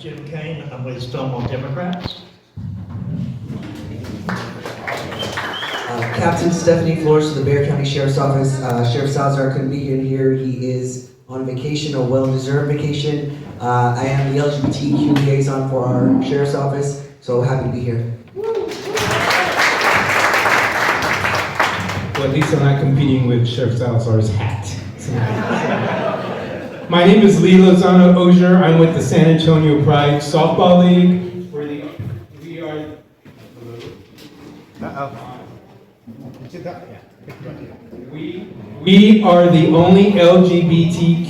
Jim Kane. I'm with Stonewall Democrats. Captain Stephanie Flores of the Bexar County Sheriff's Office. Sheriff Salazar couldn't be here. He is on vacation, a well-deserved vacation. I am the LGBTQ liaison for our Sheriff's Office, so happy to be here. Well, at least I'm not competing with Sheriff Salazar's hat. My name is Lee Lozano Ozier. I'm with the San Antonio Pride Softball League. We are the only LGBTQ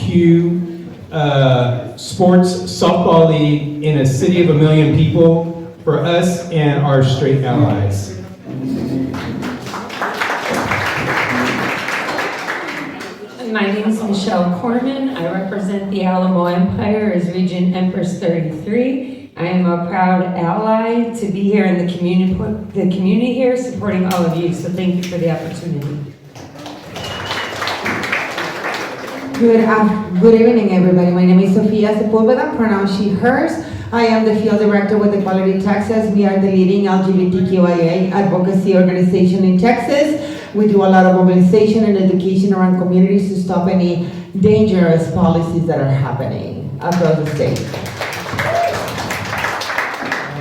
sports softball league in a city of 1 million people for us and our straight allies. My name is Michelle Corman. I represent the Alamo Empire as Region Empress 33. I am a proud ally to be here in the community here supporting all of you, so thank you for the opportunity. Good evening, everybody. My name is Sofia Sepulveda, pronounced she, hers. I am the field director with Equality Texas. We are the leading LGBTQIA advocacy organization in Texas. We do a lot of mobilization and education around communities to stop any dangerous policies that are happening across the state.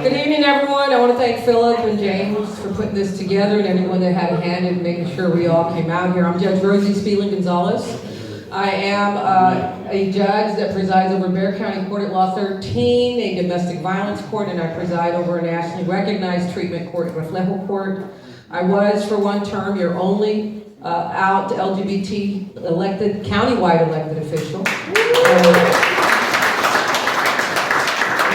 Good evening, everyone. I want to thank Philip and James for putting this together and everyone that had a hand in making sure we all came out here. I'm Judge Rosie Spielin Gonzalez. I am a judge that presides over Bexar County Court at Law 13, a domestic violence court, and I preside over a nationally recognized treatment court, Reflejo Court. I was, for one term, your only out LGBT elected, countywide elected official.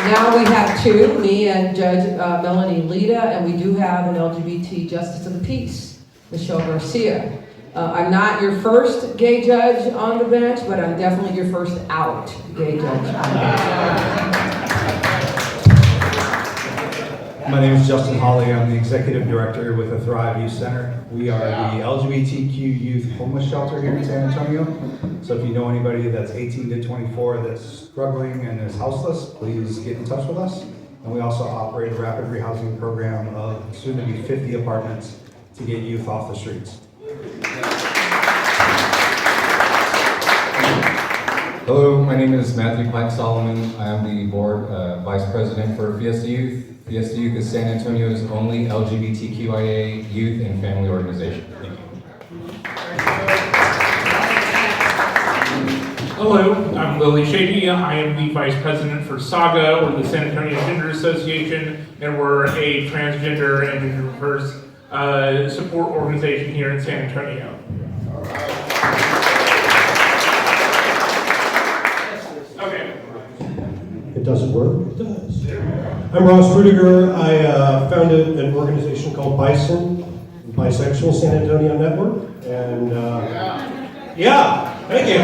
Now we have two, me and Judge Melanie Lita, and we do have an LGBT Justice of the Peace, Michelle Garcia. I'm not your first gay judge on the bench, but I'm definitely your first out gay judge on the bench. My name is Justin Hawley. I'm the executive director with the Thrive Youth Center. We are the LGBTQ youth homeless shelter here in San Antonio. So if you know anybody that's 18 to 24 that's struggling and is houseless, please get in touch with us. And we also operate a rapid rehousing program of soon to be 50 apartments to get youth off the streets. Hello, my name is Matthew Plank Solomon. I am the board vice president for Fiesta Youth. Fiesta Youth is San Antonio's only LGBTQIA youth and family organization. Thank you. Hello, I'm Lily Shady. I am the vice president for SAGA, or the San Antonio Gender Association, and we're a transgender and gender diverse support organization here in San Antonio. Okay. It doesn't work? It does. I'm Ross Rudiger. I founded an organization called Bison, Bisexual San Antonio Network, and thank you.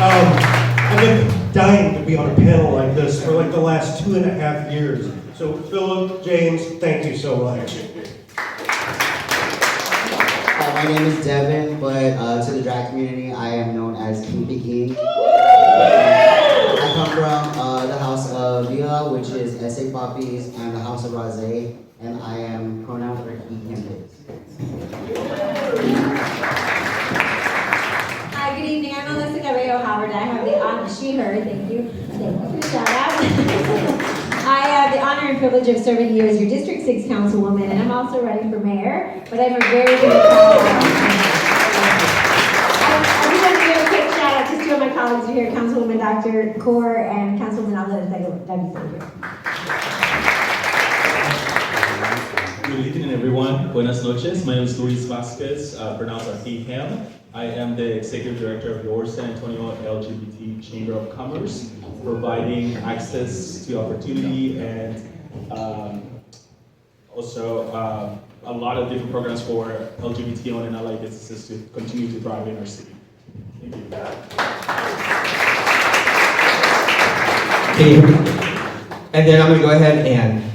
I've been dying to be on a panel like this for like the last 2.5 years. So Philip, James, thank you so much. My name is Devin, but to the drag community, I am known as King King. I come from the House of Vila, which is SA Poppies, and the House of Rosé, and I am pronouns for he, him, his. Hi, good evening. I'm Melissa Cabello Howard. I have the honor, she, her, thank you for the shout out. I have the honor and privilege of serving you as your District 6 Councilwoman, and I'm also running for mayor, but I'm a very, very proud I just want to give a quick shout out to two of my colleagues who are here, Councilwoman Dr. Kaur and Councilwoman Alda. Good evening, everyone. Buenas noches. My name is Luis Vasquez, pronounced he, him. I am the executive director of your San Antonio LGBT Chamber of Commerce, providing access to opportunity and also a lot of different programs for LGBT owned and allied businesses to continue to thrive in our city. Thank you. Okay. And then I'm going to go ahead and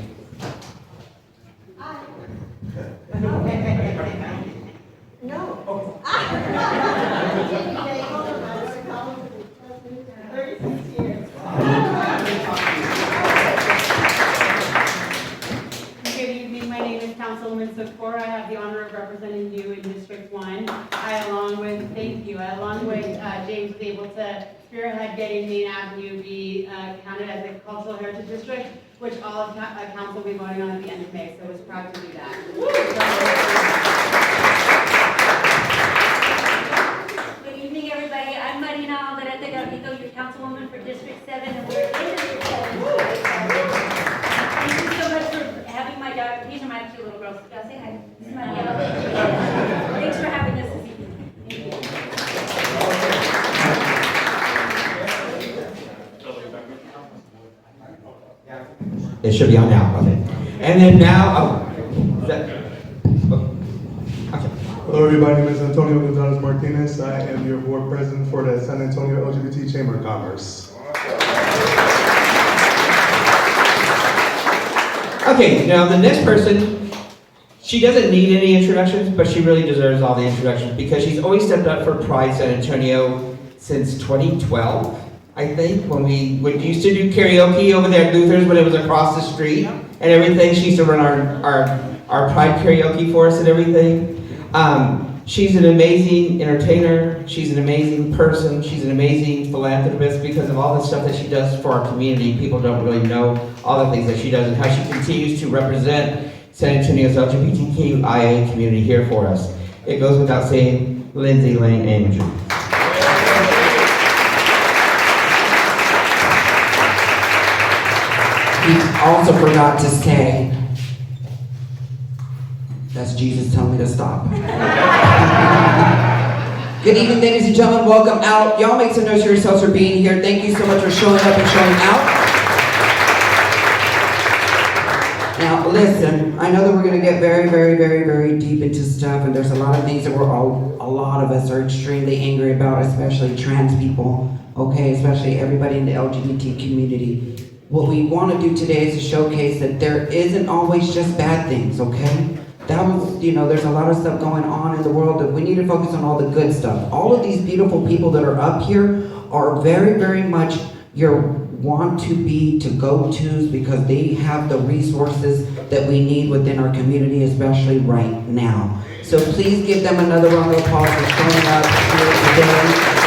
before, I have the honor of representing you in District 1. along with James was able to spearhead getting Main Avenue be counted as a cultural heritage district, which all of council will be voting on at the end of May, so I was proud to do that. Good evening, everybody. I'm Marina Alderete Gavito, your councilwoman for District 7, and we're in District 7. Thank you so much for having my daughter. These are my two little girls. Y'all say hi. This is Maria. Thanks for having us this evening. Thank you. It should be on now, okay. And then now, Hello everybody, my name is Antonio Gonzalez Martinez. I am your board president for the San Antonio LGBT Chamber of Commerce. okay, now the next person, she doesn't need any introductions, but she really deserves all the introductions because she's always stepped up for Pride San Antonio since 2012. I think, when we used to do karaoke over there at Luther's when it was across the street and everything. She used to run our Pride karaoke for us and everything. She's an amazing entertainer. She's an amazing person. She's an amazing philanthropist because of all the stuff that she does for our community. People don't really know all the things that she does and how she continues to represent San Antonio's LGBTQIA community here for us. It goes without saying, Lindsay Lane Andrews. He also forgot to say, that's Jesus telling me to stop. Good evening, ladies and gentlemen. Welcome out. Y'all make some noise for yourselves for being here. Thank you so much for showing up and showing out. Now, listen, I know that we're going to get very, very, very, very deep into stuff, and there's a lot of things that a lot of us are extremely angry about, especially trans people, okay, especially everybody in the LGBT community. What we want to do today is to showcase that there isn't always just bad things, okay? There's a lot of stuff going on in the world that we need to focus on all the good stuff. All of these beautiful people that are up here are very, very much your go-tos because they have the resources that we need within our community, especially right now. So please give them another round of applause for showing up here today.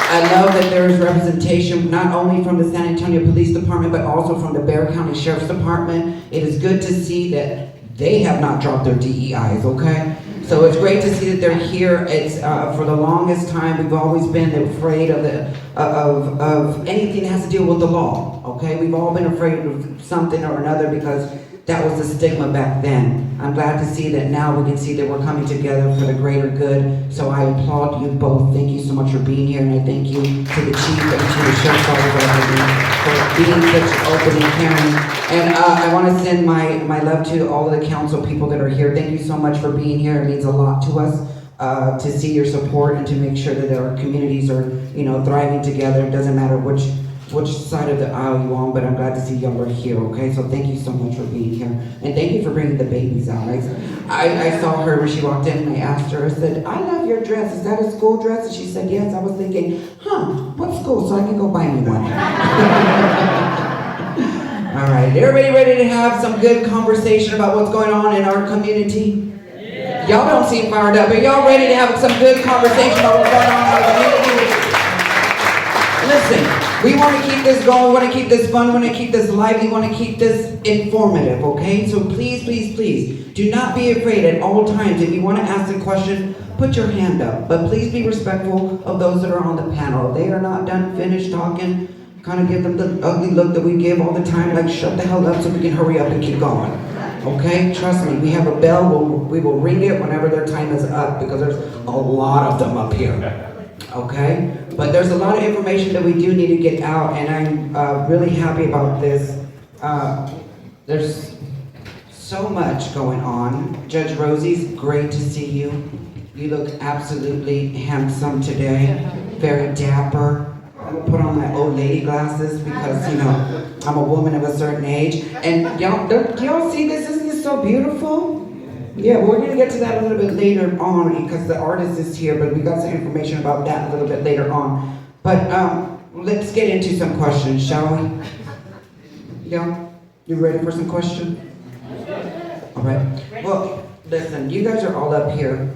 I love that there is representation not only from the San Antonio Police Department, but also from the Bexar County Sheriff's Department. It is good to see that they have not dropped their DEIs, okay? So it's great to see that they're here. It's for the longest time we've always been afraid of anything that has to deal with the law, okay? We've all been afraid of something or another because that was the stigma back then. I'm glad to see that now we can see that we're coming together for the greater good. So I applaud you both. Thank you so much for being here, and I thank you to the chief and to the sheriff's office for being such open and caring. And I want to send my love to all of the council people that are here. Thank you so much for being here. It means a lot to us to see your support and to make sure that our communities are, thriving together. It doesn't matter which side of the aisle you on, but I'm glad to see y'all are here, okay? So thank you so much for being here. And thank you for bringing the babies out. I saw her when she walked in and I asked her, I said, I love your dress. Is that a school dress? And she said, yes. I was thinking, what school? So I can go buy me one. All right, everybody ready to have some good conversation about what's going on in our community? Yeah. Y'all don't seem fired up, but y'all ready to have some good conversation about what's going on in our community? Listen. We want to keep this going, we want to keep this fun, we want to keep this lively, we want to keep this informative, okay? So please, please, please, do not be afraid at all times. If you want to ask a question, put your hand up. But please be respectful of those that are on the panel. If they are not finished talking, kind of give them the ugly look that we give all the time, like shut the hell up so we can hurry up and keep going. Okay? Trust me, we have a bell, we will ring it whenever their time is up because there's a lot of them up here. Okay? But there's a lot of information that we do need to get out, and I'm really happy about this. There's so much going on. Judge Rosie's great to see you. You look absolutely handsome today. Very dapper. I'm gonna put on my old lady glasses because, I'm a woman of a certain age. And y'all see this? Isn't this so beautiful? Yeah, we're going to get to that a little bit later on because the artist is here, but we got some information about that a little bit later on. But let's get into some questions, shall we? Yeah? You ready for some questions? All right. Well, listen, you guys are all up here,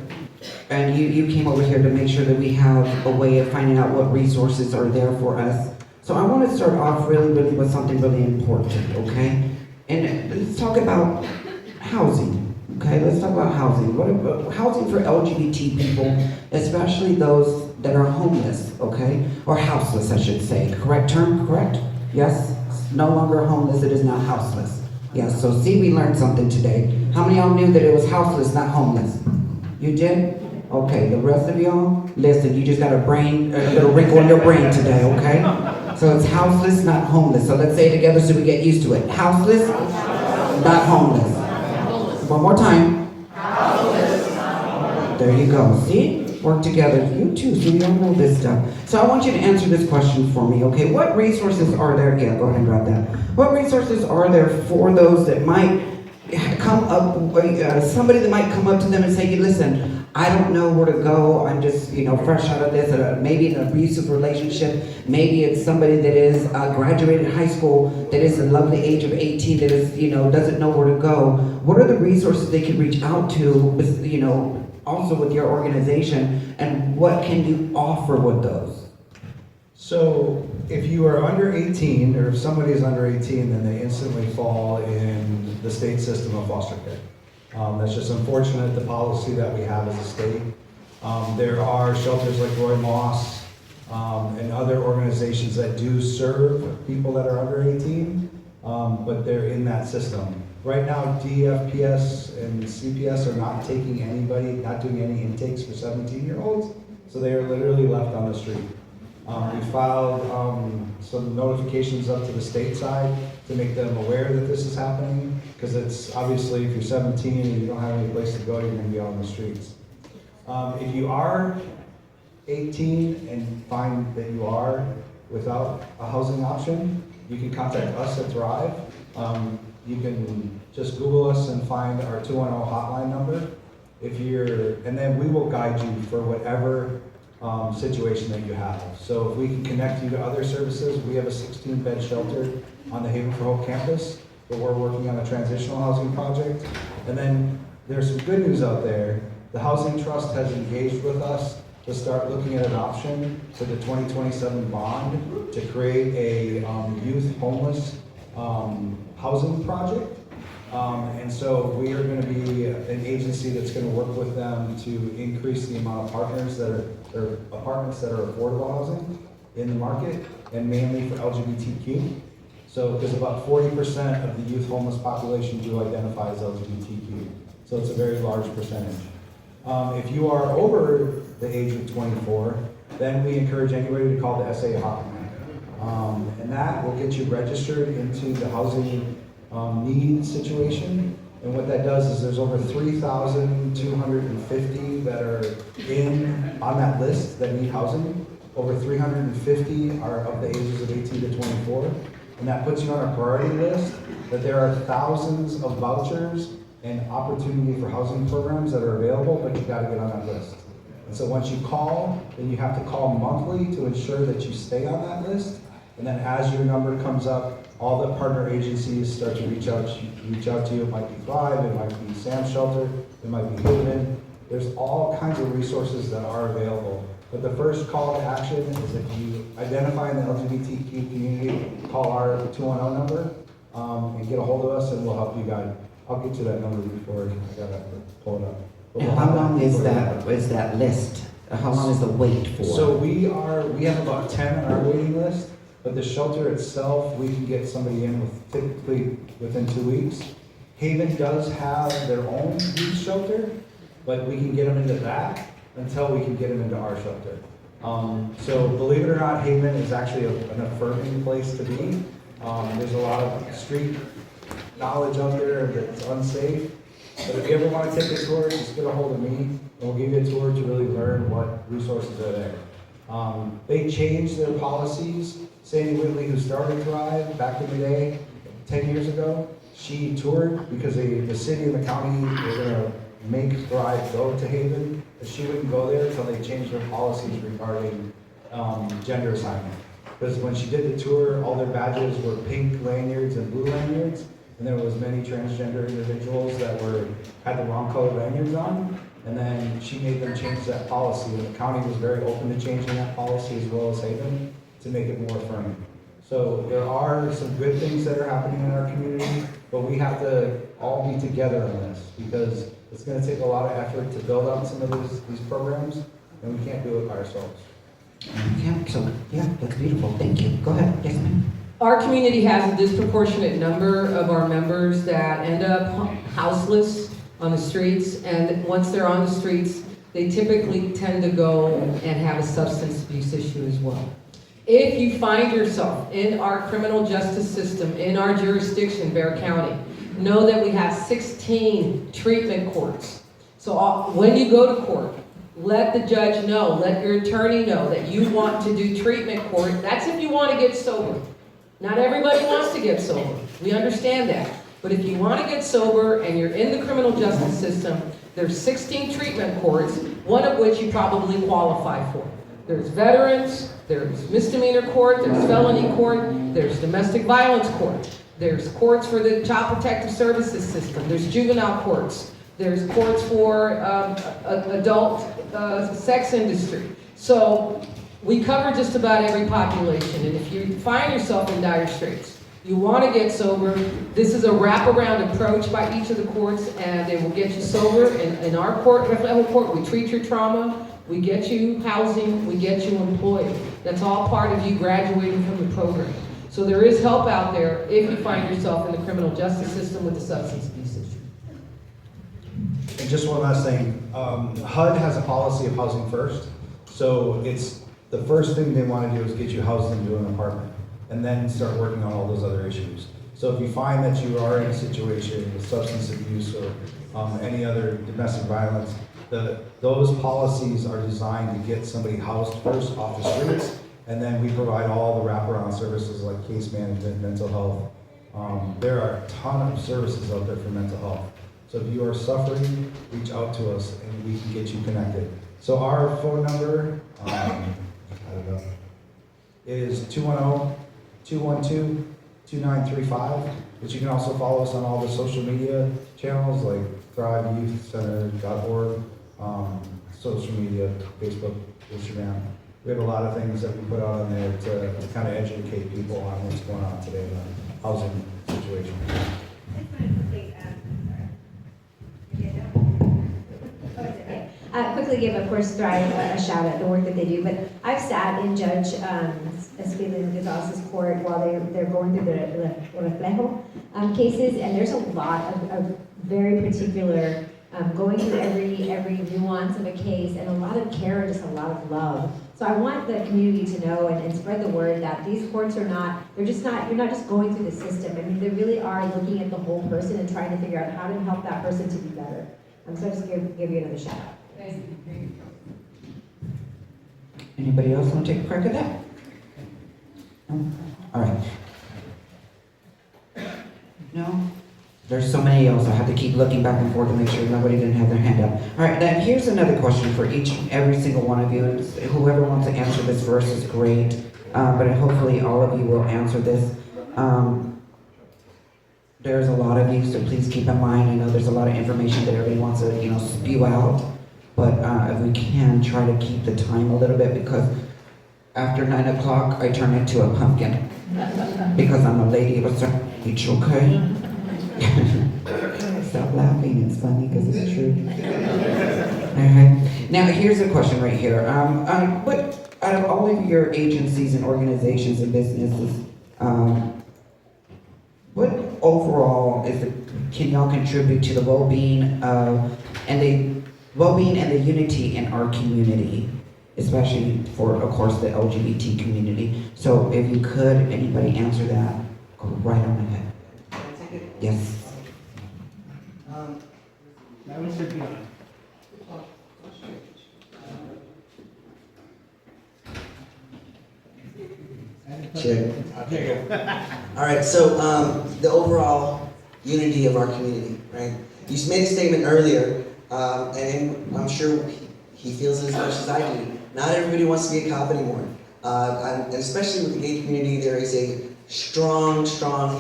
and you came over here to make sure that we have a way of finding out what resources are there for us. So I want to start off really with something really important, okay? And let's talk about housing. Okay, let's talk about housing. What about housing for LGBT people, especially those that are homeless, okay? Or houseless, I should say. Correct term, correct? Yes? It's no longer homeless, it is now houseless. Yes, so see, we learned something today. How many of y'all knew that it was houseless, not homeless? You did? Okay, the rest of y'all, listen, you just got a little wrinkle in your brain today, okay? So it's houseless, not homeless. So let's say it together so we get used to it. Houseless, not homeless. One more time. There you go. See? Work together. You too, so you don't know this stuff. So I want you to answer this question for me, okay? What resources are there? Yeah, go ahead and grab that. What resources are there for those that might come up, somebody that might come up to them and say, hey, listen, I don't know where to go. I'm just, fresh out of this, maybe an abusive relationship. Maybe it's somebody that is graduated high school, that is a lovely age of 18, that is, doesn't know where to go. What are the resources they can reach out to, also with your organization, and what can you offer with those? So if you are under 18, or if somebody is under 18, then they instantly fall in the state system of foster care. That's just unfortunate, the policy that we have as a state. There are shelters like Roy Moss and other organizations that do serve people that are under 18, but they're in that system. Right now, DFPS and CPS are not taking anybody, not doing any intakes for 17-year-olds, so they are literally left on the street. We filed some notifications up to the state side to make them aware that this is happening, because it's obviously if you're 17 and you don't have any place to go, you're going to be out on the streets. If you are 18 and find that you are without a housing option, you can contact us at Thrive. You can just Google us and find our 210 hotline number. And then we will guide you for whatever situation that you have. So if we can connect you to other services, we have a 16-bed shelter on the Haven for Hope campus, but we're working on a transitional housing project. And then there's some good news out there. The Housing Trust has engaged with us to start looking at an option for the 2027 bond to create a youth homeless housing project. And so we are going to be an agency that's going to work with them to increase the amount of partners that are apartments that are affordable housing in the market, and mainly for LGBTQ. So because about 40% of the youth homeless population do identify as LGBTQ. So it's a very large percentage. If you are over the age of 24, then we encourage anybody to call the SA hotline. And that will get you registered into the housing need situation. And what that does is there's over 3,250 that are on that list that need housing. Over 350 are of the ages of 18 to 24. And that puts you on a priority list, that there are thousands of vouchers and opportunity for housing programs that are available, but you've got to get on that list. And so once you call, then you have to call monthly to ensure that you stay on that list. And then as your number comes up, all the partner agencies start to reach out to you. It might be Thrive, it might be Sam's Shelter, it might be Haven. There's all kinds of resources that are available. But the first call to action is if you identify in the LGBTQ community, call our 210 number and get a hold of us, and we'll help you guide. I'll get you that number before I gotta pull it up. And how long is that list? How long is the wait for? So we have about 10 on our waiting list. But the shelter itself, we can get somebody in typically within 2 weeks. Haven does have their own youth shelter, but we can get them into that until we can get them into our shelter. So believe it or not, Haven is actually an affirming place to be. There's a lot of street knowledge out there that's unsafe. But if you ever want to take a tour, just get a hold of me, and we'll give you a tour to really learn what resources are there. They changed their policies. Sandy Whitley, who started Thrive back in the day, 10 years ago, she toured because the city and the county were going to make Thrive go to Haven, but she wouldn't go there until they changed their policies regarding gender assignment. Because when she did the tour, all their badges were pink lanyards and blue lanyards, and there was many transgender individuals that had the wrong color lanyards on, and then she made them change that policy, and the county was very open to changing that policy as well as Haven to make it more affirming. So there are some good things that are happening in our community, but we have to all be together on this because it's going to take a lot of effort to build out some of these programs, and we can't do it by ourselves. Yeah, that's beautiful. Thank you. Go ahead. Yes, ma'am. Our community has a disproportionate number of our members that end up houseless on the streets, and once they're on the streets, they typically tend to go and have a substance abuse issue as well. If you find yourself in our criminal justice system, in our jurisdiction, Bexar County, know that we have 16 treatment courts. So when you go to court, let the judge know, let your attorney know that you want to do treatment court. That's if you want to get sober. Not everybody wants to get sober. We understand that. But if you want to get sober and you're in the criminal justice system, there's 16 treatment courts, one of which you probably qualify for. There's veterans, there's misdemeanor court, there's felony court, there's domestic violence court, there's courts for the child protective services system, there's juvenile courts, there's courts for adult sex industry. So we cover just about every population, and if you find yourself in dire straits, you want to get sober, this is a wraparound approach by each of the courts, and they will get you sober. In our court, level court, we treat your trauma, we get you housing, we get you employed. That's all part of you graduating from the program. So there is help out there if you find yourself in the criminal justice system with a substance abuse issue. And just one last thing, HUD has a policy of housing first, so it's the first thing they want to do is get you housed into an apartment, and then start working on all those other issues. So if you find that you are in a situation with substance abuse or any other domestic violence, those policies are designed to get somebody housed first off the streets, and then we provide all the wraparound services like case management, mental health. There are a ton of services out there for mental health. So if you are suffering, reach out to us and we can get you connected. So our phone number, is 210-212-2935, but you can also follow us on all the social media channels like thriveyouthcenter.org, social media, Facebook, Instagram. We have a lot of things that we put out on there to kind of educate people on what's going on today in the housing situation. Quickly give, of course, Thrive a shout out, the work that they do, but I've sat in Judge Espilin Gonzalez's court while they're going through the Reflejo cases, and there's a lot of very particular, going through every nuance of a case, and a lot of care and just a lot of love. So I want the community to know and spread the word that these courts are not, you're not just going through the system. I mean, they really are looking at the whole person and trying to figure out how to help that person to be better. So I just give you another shout out. Anybody else want to take a crack at that? No? All right. No? There's so many else. I have to keep looking back and forth to make sure nobody didn't have their hand up. All right, then here's another question for every single one of you. Whoever wants to answer this first is great, but hopefully all of you will answer this. There's a lot of you, so please keep in mind, I know there's a lot of information that everybody wants to, spew out, but if we can, try to keep the time a little bit, because after 9 o'clock, I turn into a pumpkin, because I'm a lady of a certain age, okay? Stop laughing, it's funny because it's true. Okay. Now, here's a question right here. What, out of all of your agencies and organizations and businesses, what overall can y'all contribute to the well-being and the unity in our community, especially for, of course, the LGBT community? So if you could, anybody answer that, go right on ahead. Yes. Sure. All right, so the overall unity of our community, right? You made a statement earlier, and I'm sure he feels it as much as I do. Not everybody wants to be a cop anymore. And especially with the gay community, there is a strong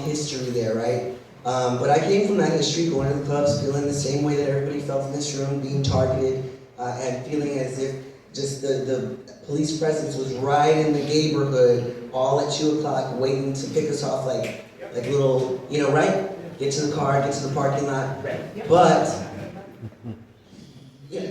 history there, right? But I came from that history, going to the clubs, feeling the same way that everybody felt in this room, being targeted, and feeling as if just the police presence was right in the neighborhood, all at 2 o'clock, waiting to pick us off like little, right? Get to the car, get to the parking lot. But,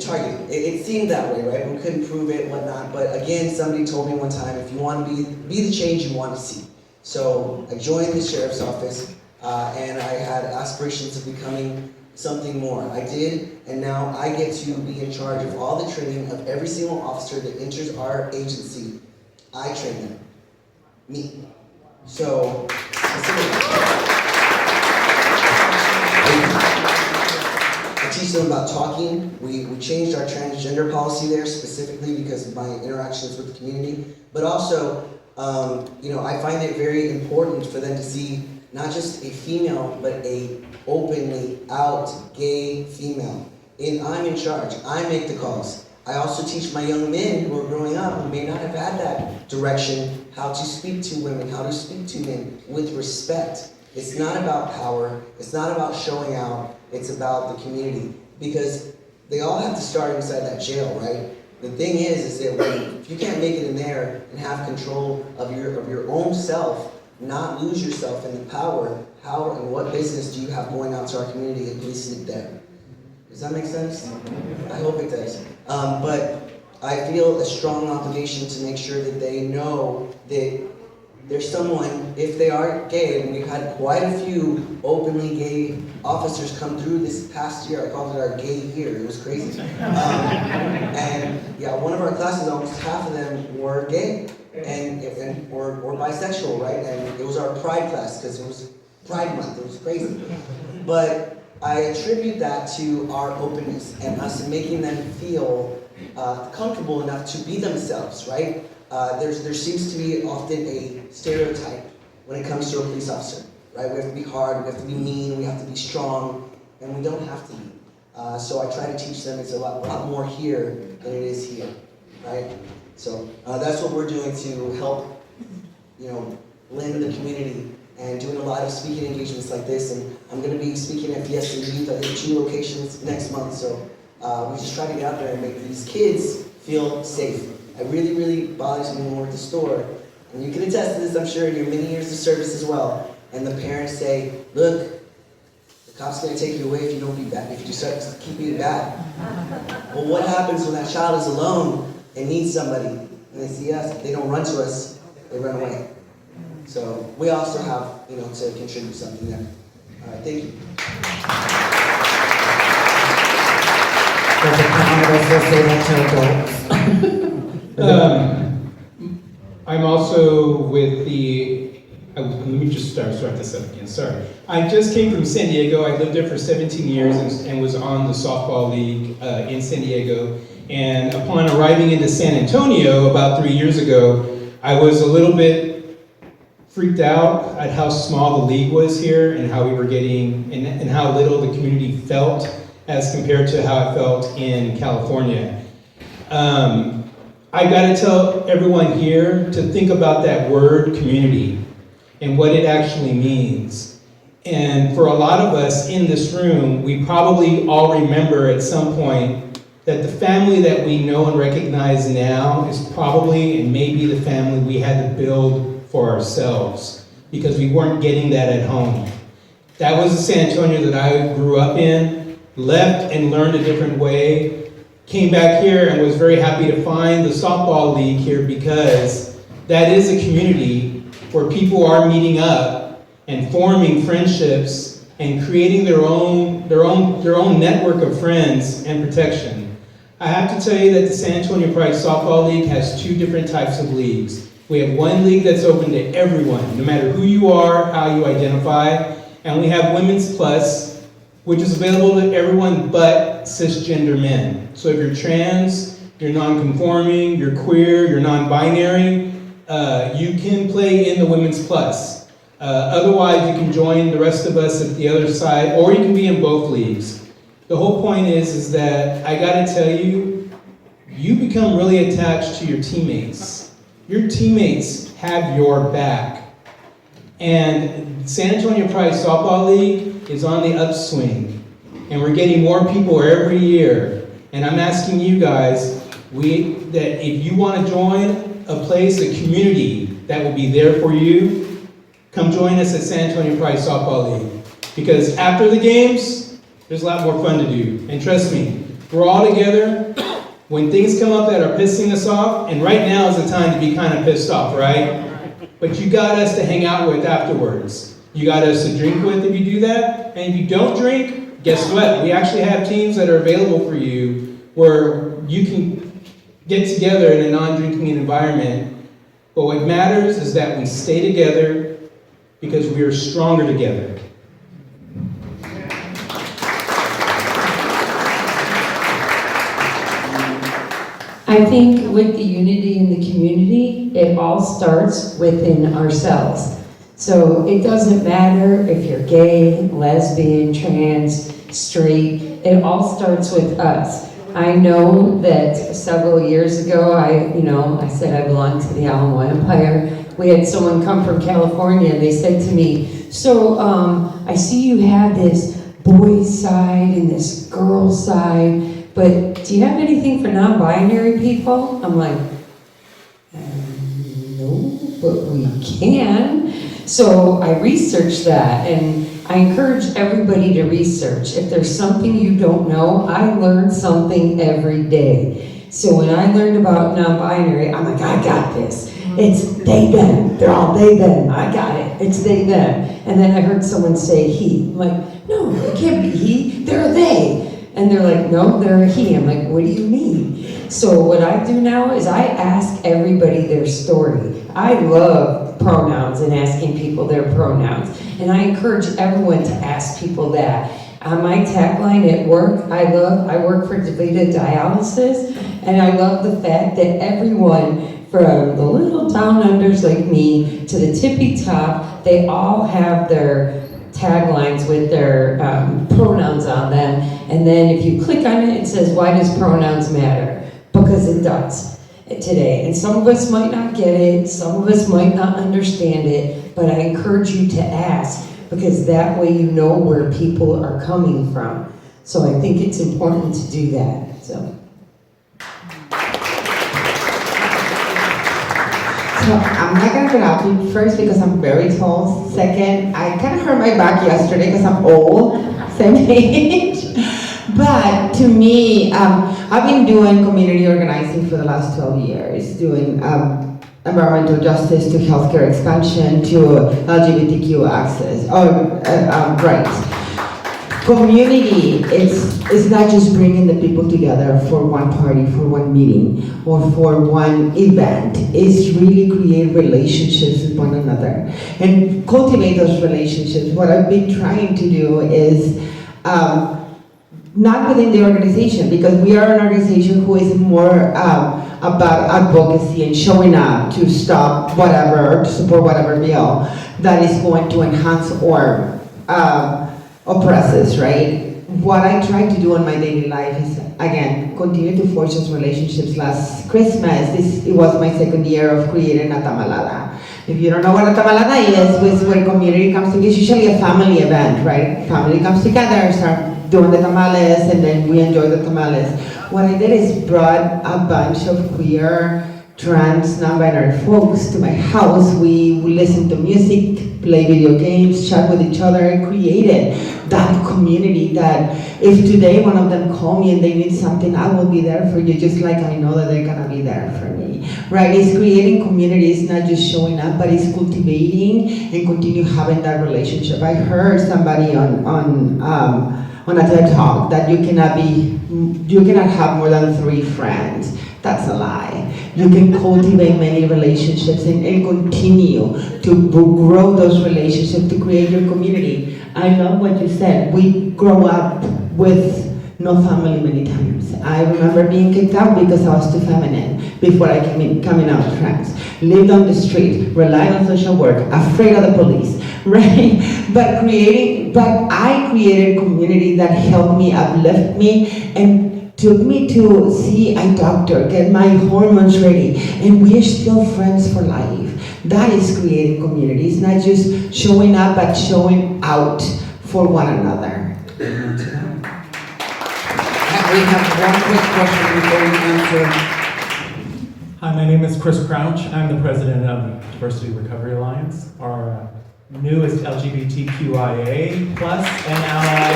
targeted. It seemed that way, right? We couldn't prove it, whatnot. But again, somebody told me one time, if you want to be the change you want to see. So I joined the sheriff's office, and I had aspirations of becoming something more. I did, and now I get to be in charge of all the training of every single officer that enters our agency. I train them. Me. So, I teach them about talking. We changed our transgender policy there specifically because of my interactions with the community. But also, I find it very important for them to see not just a female, but a openly out gay female. And I'm in charge. I make the calls. I also teach my young men who are growing up who may not have had that direction how to speak to women, how to speak to men with respect. It's not about power. It's not about showing out. It's about the community. Because they all have to start inside that jail, right? The thing is that if you can't make it in there and have control of your own self, not lose yourself in the power, how and what business do you have going out to our community and policing it there? Does that make sense? I hope it does. But I feel a strong obligation to make sure that they know that there's someone, if they are gay, and we've had quite a few openly gay officers come through this past year. I called it our gay year. It was crazy. And yeah, one of our classes, almost half of them were gay or bisexual, right? And it was our pride class because it was Pride Month. It was crazy. But I attribute that to our openness and us making them feel comfortable enough to be themselves, right? There seems to be often a stereotype when it comes to a police officer, right? We have to be hard, we have to be mean, we have to be strong, and we don't have to be. So I try to teach them it's a lot more here than it is here, right? So that's what we're doing to help, lend the community and doing a lot of speaking engagements like this. And I'm going to be speaking at Fiesta Youth, I think 2 locations next month. So we just try to get out there and make these kids feel safe. It really, really bothers me when we're at the store, and you can attest to this, I'm sure, in your many years of service as well, and the parents say, look, the cop's going to take you away if you don't be bad, if you start to keep being bad. Well, what happens when that child is alone and needs somebody, and they see us, they don't run to us, they run away. So we also have, to contribute something there. All right, thank you. I'm also with let me just start this up again, sorry. I just came from San Diego. I lived there for 17 years and was on the softball league in San Diego. And upon arriving into San Antonio about 3 years ago, I was a little bit freaked out at how small the league was here and how we were getting, and how little the community felt as compared to how it felt in California. I gotta tell everyone here to think about that word community and what it actually means. And for a lot of us in this room, we probably all remember at some point that the family that we know and recognize now is probably and maybe the family we had to build for ourselves because we weren't getting that at home. That was the San Antonio that I grew up in, left and learned a different way, came back here and was very happy to find the softball league here because that is a community where people are meeting up and forming friendships and creating their own network of friends and protection. I have to tell you that the San Antonio Pride Softball League has 2 different types of leagues. We have one league that's open to everyone, no matter who you are, how you identify, and we have Women's Plus, which is available to everyone but cisgender men. So if you're trans, you're non-conforming, you're queer, you're non-binary, you can play in the Women's Plus. Otherwise, you can join the rest of us at the other side, or you can be in both leagues. The whole point is that I gotta tell you, you become really attached to your teammates. Your teammates have your back. And San Antonio Pride Softball League is on the upswing, and we're getting more people every year. And I'm asking you guys, that if you want to join a place, a community that will be there for you, come join us at San Antonio Pride Softball League. Because after the games, there's a lot more fun to do. And trust me, we're all together. When things come up that are pissing us off, and right now is the time to be kind of pissed off, right? But you got us to hang out with afterwards. You got us to drink with if you do that. And if you don't drink, guess what? We actually have teams that are available for you where you can get together in a non-drinking environment. But what matters is that we stay together because we are stronger together. I think with the unity in the community, it all starts within ourselves. So it doesn't matter if you're gay, lesbian, trans, straight, it all starts with us. I know that several years ago, I said I belonged to the Alamo Empire. We had someone come from California and they said to me, so I see you have this boys side and this girl side, but do you have anything for non-binary people? I'm like, no, but we can. So I researched that, and I encourage everybody to research. If there's something you don't know, I learn something every day. So when I learned about non-binary, I'm like, I got this. It's they, them. They're all they, them. I got it. It's they, them. And then I heard someone say he. I'm like, no, it can't be he. They're they. And they're like, no, they're a he. I'm like, what do you mean? So what I do now is I ask everybody their story. I love pronouns and asking people their pronouns. And I encourage everyone to ask people that. On my tagline at work, I work for DaVita Dialysis, and I love the fact that everyone from the little down unders like me to the tippy top, they all have their taglines with their pronouns on them, and then if you click on it, it says, why does pronouns matter? Because it does today. And some of us might not get it, some of us might not understand it, but I encourage you to ask, because that way you know where people are coming from. So I think it's important to do that. So I'm not gonna get out to first because I'm very tall. Second, I kind of hurt my back yesterday because I'm old, same age. But to me, I've been doing community organizing for the last 12 years, doing environmental justice to healthcare expansion to LGBTQ access or rights. Community is not just bringing the people together for one party, for one meeting, or for one event. It's really create relationships with one another and cultivate those relationships. What I've been trying to do is not within the organization, because we are an organization who is more about advocacy and showing up to stop whatever, or to support whatever bill that is going to enhance or oppresses, right? What I try to do in my daily life is, again, continue to forge those relationships. Last Christmas, it was my second year of creating a tamalada. If you don't know what a tamalada is where community comes together. It's usually a family event, right? Family comes together, start doing the tamales, and then we enjoy the tamales. What I did is brought a bunch of queer, trans, non-binary folks to my house. We listened to music, play video games, chat with each other, and created that community that if today one of them call me and they need something, I will be there for you, just like I know that they're gonna be there for me, right? It's creating communities, not just showing up, but it's cultivating and continue having that relationship. I heard somebody on a TED Talk that you cannot have more than 3 friends. That's a lie. You can cultivate many relationships and continue to grow those relationships to create your community. I love what you said. We grow up with no family many times. I remember being kicked out because I was too feminine before I coming out trans. Lived on the street, relied on social work, afraid of the police, right? But I created a community that helped me, uplift me, and took me to see a doctor, get my hormones ready, and we are still friends for life. That is creating community. It's not just showing up, but showing out for one another. Amen to that. We have one quick question before we answer. Hi, my name is Chris Crouch. I'm the president of Diversity Recovery Alliance, our newest LGBTQIA plus and ally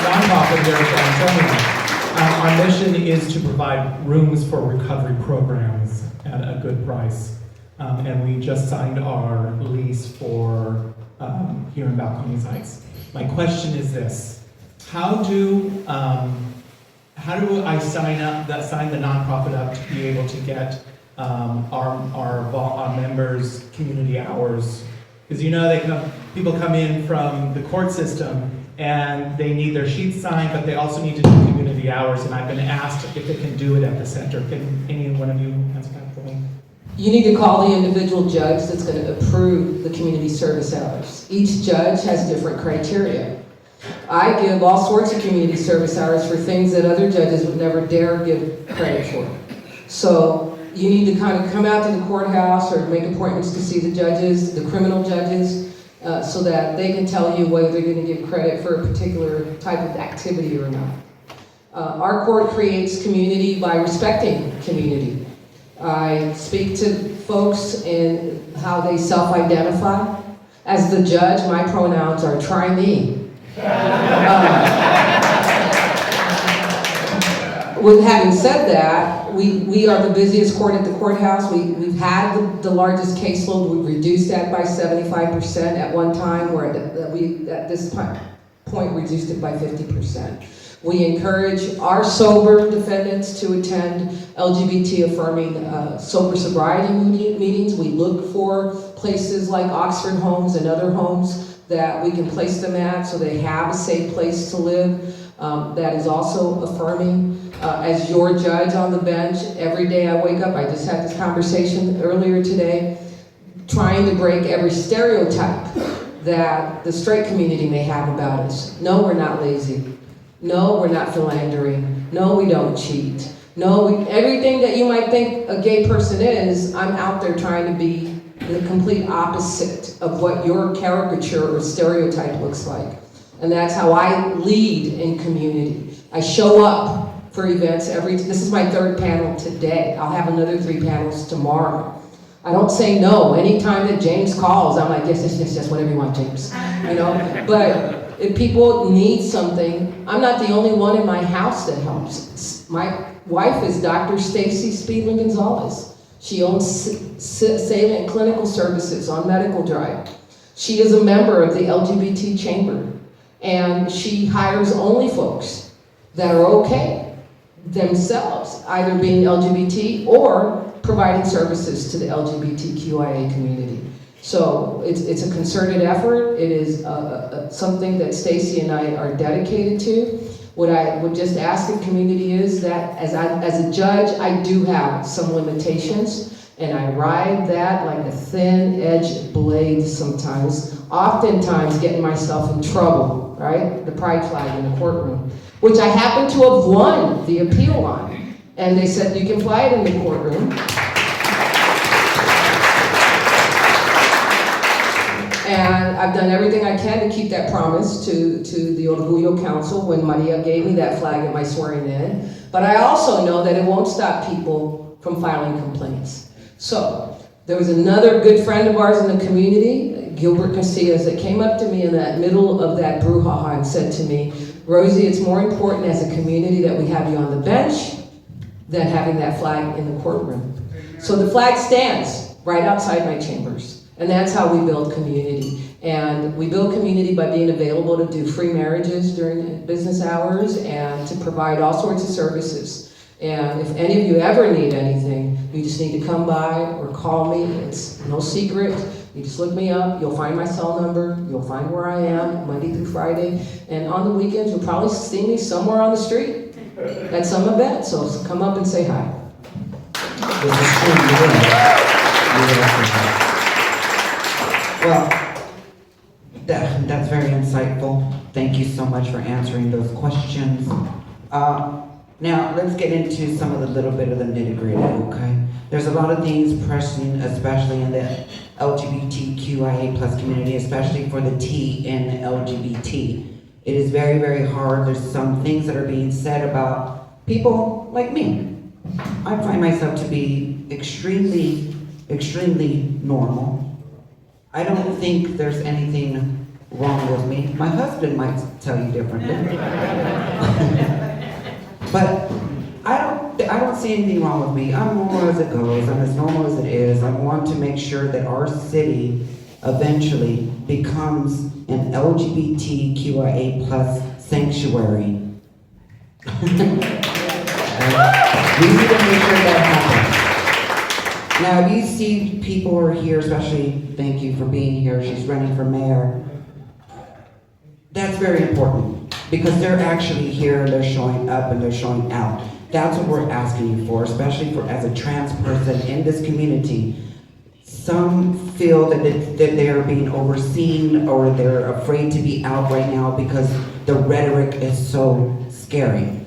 nonprofit here in San Antonio. Our mission is to provide rooms for recovery programs at a good price. And we just signed our lease for here in Balcones Heights. My question is this: how do I sign the nonprofit up to be able to get our members' community hours? Because people come in from the court system and they need their sheets signed, but they also need to do community hours. And I've been asked if they can do it at the center. Can any one of you answer that for me? You need to call the individual judge that's going to approve the community service hours. Each judge has different criteria. I give all sorts of community service hours for things that other judges would never dare give credit for. So you need to kind of come out to the courthouse or make appointments to see the judges, the criminal judges, so that they can tell you whether they're going to give credit for a particular type of activity or not. Our court creates community by respecting community. I speak to folks in how they self-identify. As the judge, my pronouns are try me. With having said that, we are the busiest court at the courthouse. We've had the largest caseload. We've reduced that by 75% at one time, where we at this point reduced it by 50%. We encourage our sober defendants to attend LGBT-affirming sober sobriety meetings. We look for places like Oxford Homes and other homes that we can place them at so they have a safe place to live. That is also affirming. As your judge on the bench, every day I wake up, I just had this conversation earlier today, trying to break every stereotype that the straight community may have about us. No, we're not lazy. No, we're not philandering. No, we don't cheat. No, everything that you might think a gay person is, I'm out there trying to be the complete opposite of what your caricature or stereotype looks like. And that's how I lead in community. I show up for events this is my third panel today. I'll have another 3 panels tomorrow. I don't say no. Anytime that James calls, I'm like, yes, whatever you want, James. But if people need something, I'm not the only one in my house that helps. My wife is Dr. Stacy Speedling Gonzalez. She owns Salient Clinical Services on Medical Drive. She is a member of the LGBT Chamber, and she hires only folks that are okay themselves, either being LGBT or providing services to the LGBTQIA community. So it's a concerted effort. It is something that Stacy and I are dedicated to. What I would just ask the community is that as a judge, I do have some limitations, and I ride that like a thin-edged blade sometimes, oftentimes getting myself in trouble, right? The pride flag in the courtroom, which I happen to have won the appeal on. And they said, you can fly it in the courtroom. And I've done everything I can to keep that promise to the Orgullo Council when Maria gave me that flag at my swearing in. But I also know that it won't stop people from filing complaints. So there was another good friend of ours in the community, Gilbert Casillas, that came up to me in that middle of that brouhaha and said to me, Rosie, it's more important as a community that we have you on the bench than having that flag in the courtroom. So the flag stands right outside my chambers. And that's how we build community. And we build community by being available to do free marriages during business hours and to provide all sorts of services. And if any of you ever need anything, you just need to come by or call me. It's no secret. You just look me up. You'll find my cell number. You'll find where I am Monday through Friday. And on the weekends, you'll probably see me somewhere on the street at some event. So come up and say hi. Well, that's very insightful. Thank you so much for answering those questions. Now, let's get into some of the little bit of the nitty-gritty, okay? There's a lot of things pressing, especially in the LGBTQIA plus community, especially for the T in LGBT. It is very, very hard. There's some things that are being said about people like me. I find myself to be extremely normal. I don't think there's anything wrong with me. My husband might tell you differently. But I don't see anything wrong with me. I'm normal as it goes. I'm as normal as it is. I want to make sure that our city eventually becomes an LGBTQIA plus sanctuary. We need to make sure that happens. Now, you see people are here, especially, thank you for being here. She's running for mayor. That's very important because they're actually here, they're showing up and they're showing out. That's what we're asking you for, especially for as a trans person in this community. Some feel that they're being overseen or they're afraid to be out right now because the rhetoric is so scary.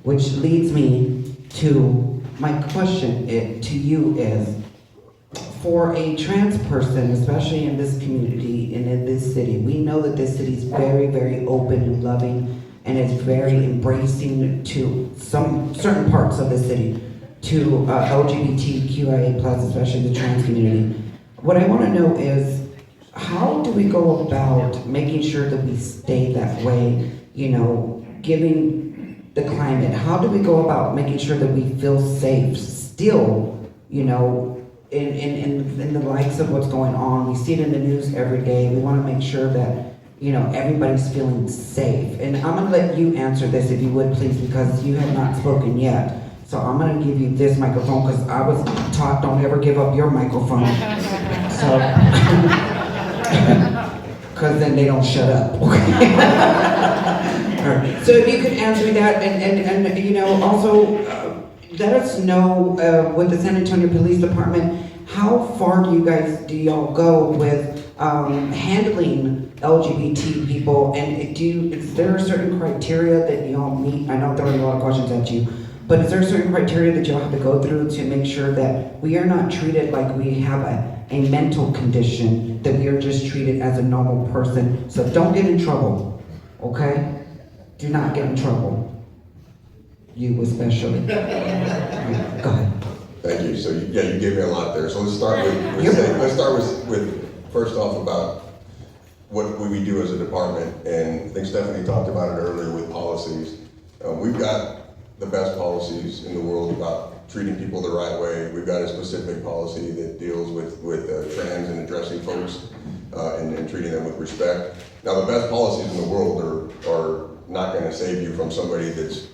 Which leads me to my question to you is, for a trans person, especially in this community and in this city, we know that this city is very, very open and loving and is very embracing to some certain parts of the city, to LGBTQIA plus, especially the trans community. What I want to know is, how do we go about making sure that we stay that way, you know, giving the climate? How do we go about making sure that we feel safe still, you know, in the likes of what's going on? We see it in the news every day. We want to make sure that, you know, everybody's feeling safe. And I'm going to let you answer this if you would, please, because you have not spoken yet. So I'm going to give you this microphone because I was taught don't ever give up your microphone. So, because then they don't shut up. Right. So if you could answer that and you know, also let us know with the San Antonio Police Department, how far do y'all go with handling LGBT people, and is there a certain criteria that y'all meet? I know I'm throwing a lot of questions at you, but is there a certain criteria that y'all have to go through to make sure that we are not treated like we have a mental condition, that we are just treated as a normal person? So don't get in trouble, okay? Do not get in trouble. You especially. Go ahead. Thank you. So yeah, you gave me a lot there. So let's start with first off about what we do as a department, and I think Stephanie talked about it earlier with policies. We've got the best policies in the world about treating people the right way. We've got a specific policy that deals with trans and addressing folks and treating them with respect. Now, the best policies in the world are not going to save you from somebody that's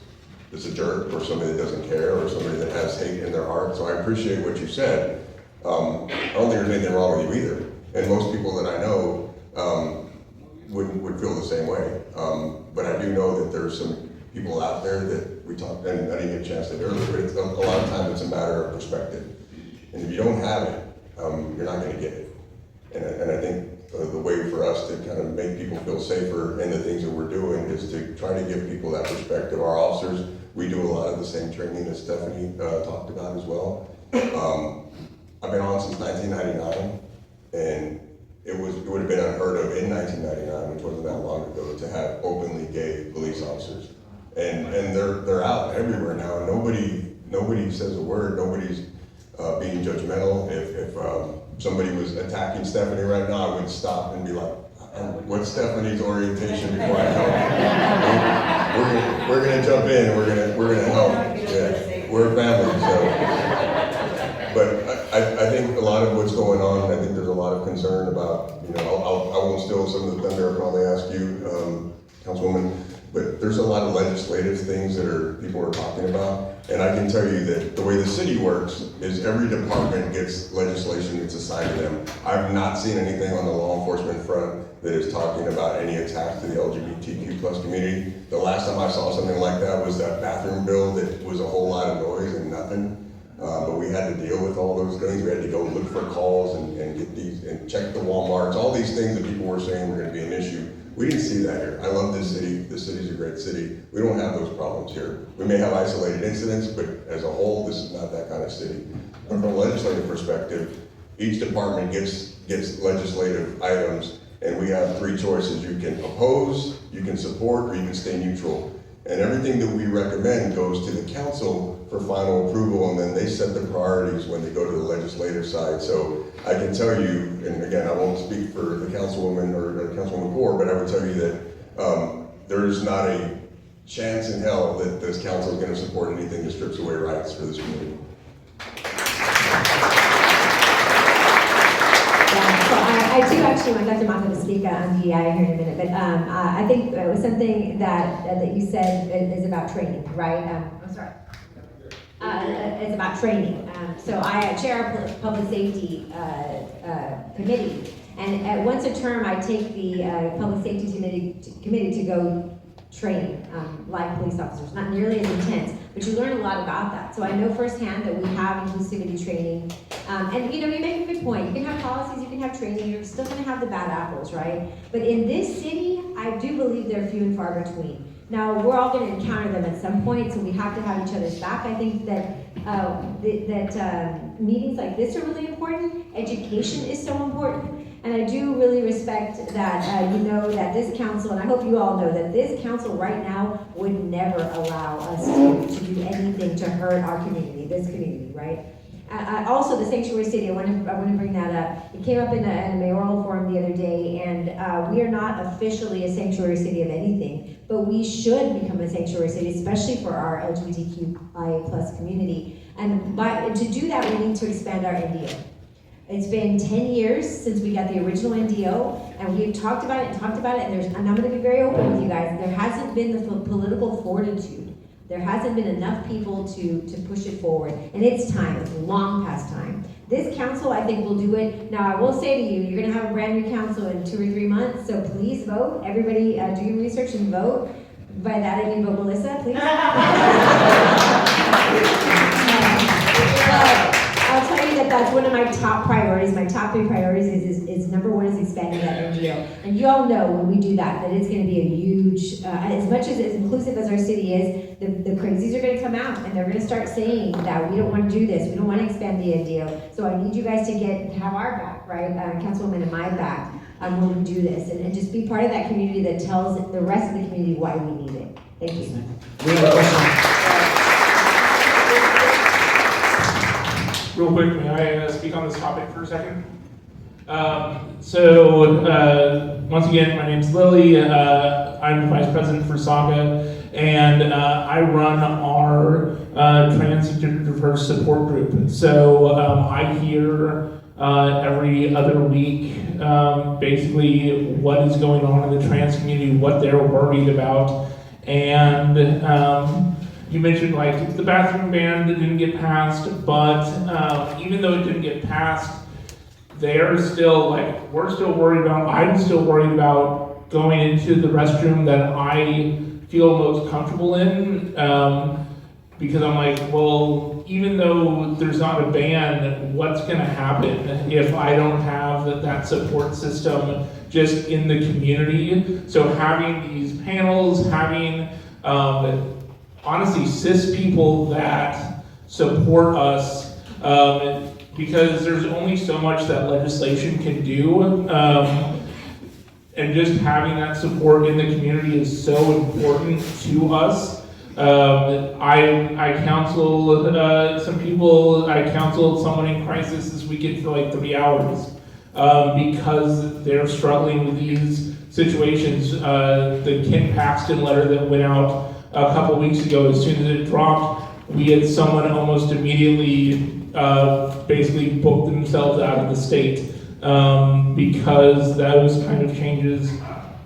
a jerk, or somebody that doesn't care, or somebody that has hate in their heart. So I appreciate what you said. I don't think there's anything wrong with you either. And most people that I know would feel the same way. But I do know that there's some people out there that we talked, and I didn't get a chance to earlier, but a lot of times it's a matter of perspective. And if you don't have it, you're not going to get it. And I think the way for us to kind of make people feel safer in the things that we're doing is to try to give people that perspective. Our officers, we do a lot of the same training that Stephanie talked about as well. I've been on since 1999, and it would have been unheard of in 1999, which wasn't that long ago, to have openly gay police officers. And they're out everywhere now, and nobody says a word. Nobody's being judgmental. If somebody was attacking Stephanie right now, I would stop and be like, what's Stephanie's orientation before I help? We're gonna jump in and we're gonna help. Yeah, we're a family. So, but I think a lot of what's going on, I think there's a lot of concern about, you know, I won't steal some of the thunder. I'll probably ask you, Councilwoman, but there's a lot of legislative things that people are talking about. And I can tell you that the way the city works is every department gets legislation that's assigned to them. I've not seen anything on the law enforcement front that is talking about any attacks to the LGBTQ plus community. The last time I saw something like that was that bathroom bill that was a whole lot of noise and nothing. But we had to deal with all those things. We had to go look for calls and get these and check the Walmarts, all these things that people were saying were going to be an issue. We didn't see that here. I love this city. This city's a great city. We don't have those problems here. We may have isolated incidents, but as a whole, this is not that kind of city. But from a legislative perspective, each department gets legislative items, and we have 3 choices. You can oppose, you can support, or you can stay neutral. And everything that we recommend goes to the council for final approval, and then they set the priorities when they go to the legislative side. So I can tell you, and again, I won't speak for the councilwoman or Councilwoman Gore, but I would tell you that there's not a chance in hell that this council is going to support anything that strips away rights for this community. I do actually want Dr. Mata to speak on DEI here in a minute, but I think it was something that you said is about training, right? I'm sorry. It's about training. So I chair our public safety committee, and once a term I take the public safety committee to go train like police officers. Not nearly as intense, but you learn a lot about that. So I know firsthand that we have inclusivity training. And you make a good point. You can have policies, you can have training, you're still gonna have the bad apples, right? But in this city, I do believe they're few and far between. Now, we're all gonna encounter them at some point, so we have to have each other's back. I think that meetings like this are really important. Education is so important. And I do really respect that that this council, and I hope you all know that this council right now would never allow us to do anything to hurt our community, this community, right? Also, the sanctuary city, I want to bring that up. It came up in a mayoral forum the other day, and we are not officially a sanctuary city of anything, but we should become a sanctuary city, especially for our LGBTQIA+ community. And to do that, we need to expand our NDO. It's been 10 years since we got the original NDO, and we've talked about it, and I'm going to be very open with you guys. There hasn't been the political fortitude. There hasn't been enough people to push it forward, and it's time. It's long past time. This council, I think, will do it. Now, I will say to you, you're going to have a brand new council in 2 or 3 months, so please vote. Everybody, do your research and vote. By that, I mean vote Melissa, please. I'll tell you that's one of my top priorities. My top 3 priorities is number 1 is expanding that NGO. And you all know when we do that it's going to be a huge, as much as inclusive as our city is, the crazies are going to come out and they're going to start saying that we don't want to do this, we don't want to expand the NGO. So I need you guys to have our back, right? Councilwoman and my back when we do this. And just be part of that community that tells the rest of the community why we need it. Thank you. We have a question. Real quick, may I speak on this topic for a second? Once again, my name's Lily. I'm the Vice President for Saga, and I run our transgender diverse support group. So I hear every other week basically what is going on in the trans community, what they're worried about, and you mentioned like the bathroom ban that didn't get passed, but even though it didn't get passed, they're still we're still worried about, I'm still worried about going into the restroom that I feel most comfortable in, because I'm like, well, even though there's not a ban, what's gonna happen if I don't have that support system just in the community? So having these panels, having honestly cis people that support us, because there's only so much that legislation can do, and just having that support in the community is so important to us. I counseled some people. I counseled someone in crisis this weekend for like 3 hours because they're struggling with these situations. The Ken Paxton letter that went out a couple weeks ago, as soon as it dropped, we had someone almost immediately basically booked themselves out of the state because those kind of changes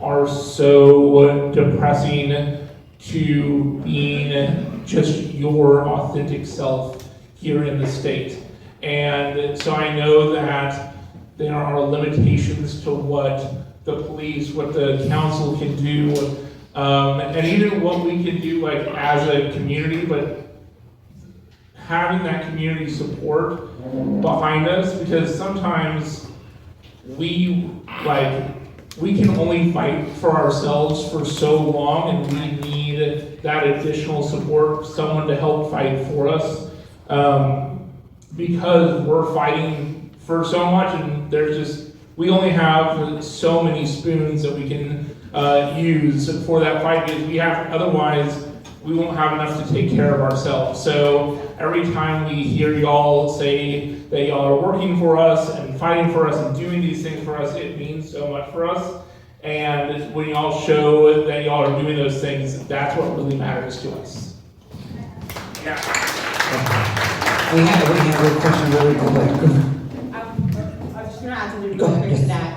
are so depressing to being just your authentic self here in the state. And so I know that there are limitations to what the police, what the council can do, and even what we can do like as a community, but having that community support behind us, because sometimes we can only fight for ourselves for so long, and we need that additional support, someone to help fight for us, because we're fighting for so much, and we only have so many spoons that we can use for that fight, because otherwise we won't have enough to take care of ourselves. So every time we hear y'all say that y'all are working for us and fighting for us and doing these things for us, it means so much for us. And when y'all show that y'all are doing those things, that's what really matters to us. Yeah. We have a question really quick. I was just gonna add something really quick to that.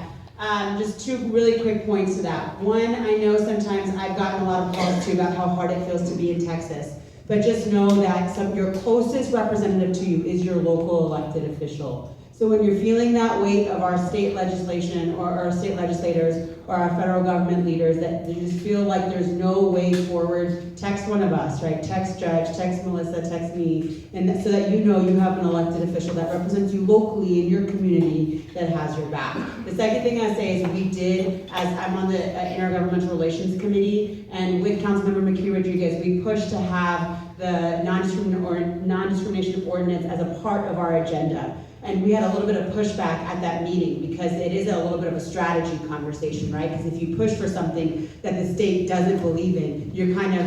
Just two really quick points to that. One, I know sometimes I've gotten a lot of calls too about how hard it feels to be in Texas. But just know that your closest representative to you is your local elected official. So when you're feeling that weight of our state legislation or our state legislators or our federal government leaders, that you just feel like there's no way forward, text one of us, right? Text Judge, text Melissa, text me, and so that you know you have an elected official that represents you locally in your community that has your back. The second thing I say is we did, as I'm on the Intergovernmental Relations Committee, and with Councilmember McKee Rodriguez, we pushed to have the non-discrimination ordinance as a part of our agenda. And we had a little bit of pushback at that meeting because it is a little bit of a strategy conversation, right? Because if you push for something that the state doesn't believe in, you're kind of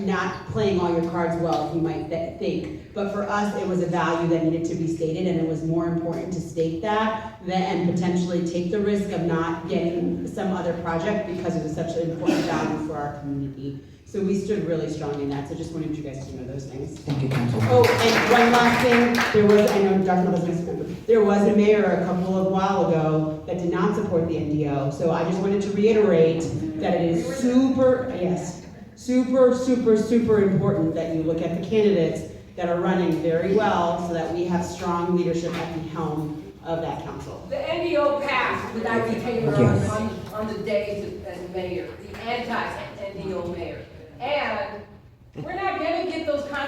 not playing all your cards well, as you might think. But for us, it was a value that needed to be stated, and it was more important to state that and potentially take the risk of not getting some other project because it was such an important value for our community. So we stood really strong in that, so just wanted you guys to know those things. Thank you, Council. Oh, and one last thing, I know Dr. doesn't remember, there was a mayor a couple of while ago that did not support the NDO, so I just wanted to reiterate that it is super important that you look at the candidates that are running very well so that we have strong leadership at the helm of that council. The NDO passed with Ivy Taylor on the days as mayor, the anti-NDO mayor. And we're not gonna get those kind